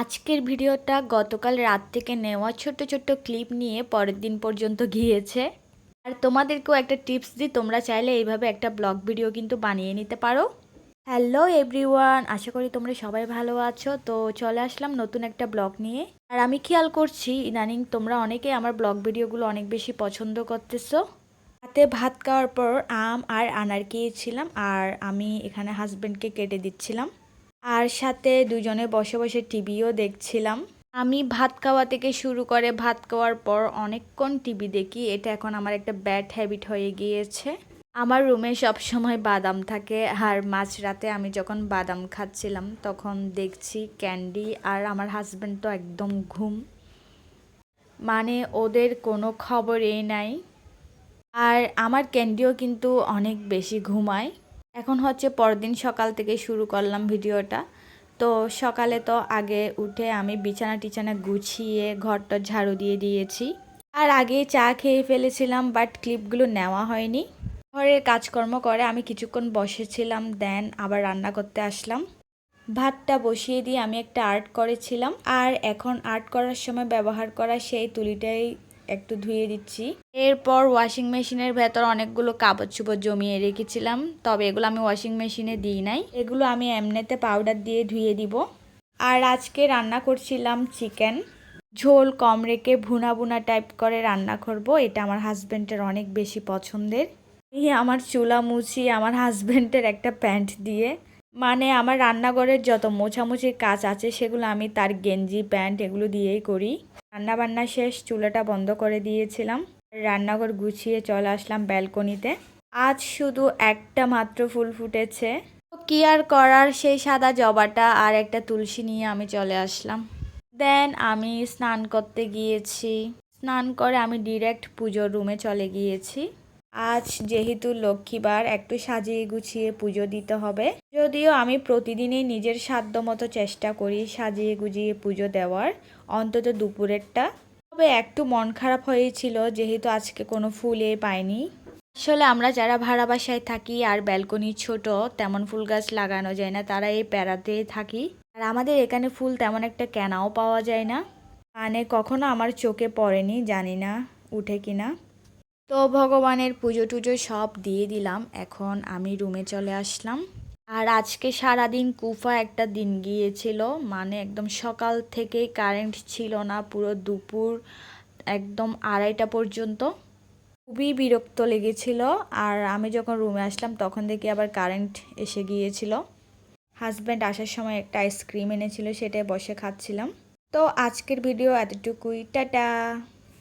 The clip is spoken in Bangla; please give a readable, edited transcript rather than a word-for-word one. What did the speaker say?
আজকের ভিডিওটা গতকাল রাত থেকে নেওয়া ছোট্ট ছোট্ট ক্লিপ নিয়ে পরের দিন পর্যন্ত গিয়েছে। আর তোমাদেরকেও একটা টিপস দিই, তোমরা চাইলে এইভাবে একটা ব্লগ ভিডিও কিন্তু বানিয়ে নিতে পারো। হ্যালো এভরিওয়ান, আশা করি তোমরা সবাই ভালো আছো। তো চলে আসলাম নতুন একটা ব্লগ নিয়ে। আর আমি খেয়াল করছি ইদানিং তোমরা অনেকেই আমার ব্লগ ভিডিওগুলো অনেক বেশি পছন্দ করতেছো। রাতে ভাত খাওয়ার পর আম আর আনার খেয়েছিলাম, আর আমি এখানে হাজব্যান্ডকে কেটে দিচ্ছিলাম। আর সাথে দুজনে বসে বসে টিভিও দেখছিলাম। আমি ভাত খাওয়া থেকে শুরু করে ভাত খাওয়ার পর অনেকক্ষণ টিভি দেখি, এটা এখন আমার একটা ব্যাড হ্যাবিট হয়ে গিয়েছে। আমার রুমে সব সময় বাদাম থাকে, আর মাঝরাতে আমি যখন বাদাম খাচ্ছিলাম তখন দেখছি ক্যান্ডি আর আমার হাজব্যান্ড তো একদম ঘুম, মানে ওদের কোনো খবরই নাই। আর আমার ক্যান্ডিও কিন্তু অনেক বেশি ঘুমায়। এখন হচ্ছে পরদিন সকাল থেকে শুরু করলাম ভিডিওটা। তো সকালে তো আগে উঠে আমি বিছানা টিছানা গুছিয়ে ঘরটা ঝাড়ু দিয়ে দিয়েছি। আর আগে চা খেয়ে ফেলেছিলাম, বাট ক্লিপগুলো নেওয়া হয়নি। ঘরের কাজকর্ম করে আমি কিছুক্ষণ বসেছিলাম, দেন আবার রান্না করতে আসলাম। ভাতটা বসিয়ে দিয়ে আমি একটা আর্ট করেছিলাম, আর এখন আর্ট করার সময় ব্যবহার করা সেই তুলিটাই একটু ধুয়ে দিচ্ছি। এরপর ওয়াশিং মেশিনের ভেতর অনেকগুলো কাপড় চোপড় জমিয়ে রেখেছিলাম, তবে এগুলো আমি ওয়াশিং মেশিনে দিই নাই, এগুলো আমি এমনিতে পাউডার দিয়ে ধুয়ে দিব। আর আজকে রান্না করছিলাম চিকেন, ঝোল কম রেখে ভুনা ভুনা টাইপ করে রান্না করব। এটা আমার হাজব্যান্ডের অনেক বেশি পছন্দের। এই আমার চুলা মুছি আমার হাজব্যান্ডের একটা প্যান্ট দিয়ে, মানে আমার রান্নাঘরের যত মোছামুছির কাজ আছে সেগুলো আমি তার গেঞ্জি প্যান্ট এগুলো দিয়েই করি। রান্না বান্না শেষ, চুলাটা বন্ধ করে দিয়েছিলাম, রান্নাঘর গুছিয়ে চলে আসলাম ব্যালকনিতে। আজ শুধু একটা মাত্র ফুল ফুটেছে, কি আর করার, সেই সাদা জবাটা আর একটা তুলসী নিয়ে আমি চলে আসলাম। দেন আমি স্নান করতে গিয়েছি, স্নান করে আমি ডিরেক্ট পুজোর রুমে চলে গিয়েছি। আজ যেহেতু লক্ষ্মীবার, একটু সাজিয়ে গুছিয়ে পুজো দিতে হবে। যদিও আমি প্রতিদিনই নিজের সাধ্য মতো চেষ্টা করি সাজিয়ে গুজিয়ে পুজো দেওয়ার, অন্তত দুপুরেরটা। তবে একটু মন খারাপ হয়েছিল যেহেতু আজকে কোনো ফুলই পাইনি। আসলে আমরা যারা ভাড়া বাসায় থাকি আর ব্যালকনি ছোট, তেমন ফুল গাছ লাগানো যায় না, তারা এই প্যারাতেই থাকি। আর আমাদের এখানে ফুল তেমন একটা কেনাও পাওয়া যায় না, মানে কখনো আমার চোখে পড়েনি, জানি না উঠে কিনা। তো ভগবানের পুজো টুজো সব দিয়ে দিলাম, এখন আমি রুমে চলে আসলাম। আর আজকে সারাদিন কুফা একটা দিন গিয়েছিল, মানে একদম সকাল থেকেই কারেন্ট ছিল না, পুরো দুপুর একদম 2:30টা পর্যন্ত। খুবই বিরক্ত লেগেছিল। আর আমি যখন রুমে আসলাম তখন দেখি আবার কারেন্ট এসে গিয়েছিল। হাজব্যান্ড আসার সময় একটা আইসক্রিম এনেছিল, সেটাই বসে খাচ্ছিলাম। তো আজকের ভিডিও এতটুকুই, টাটা।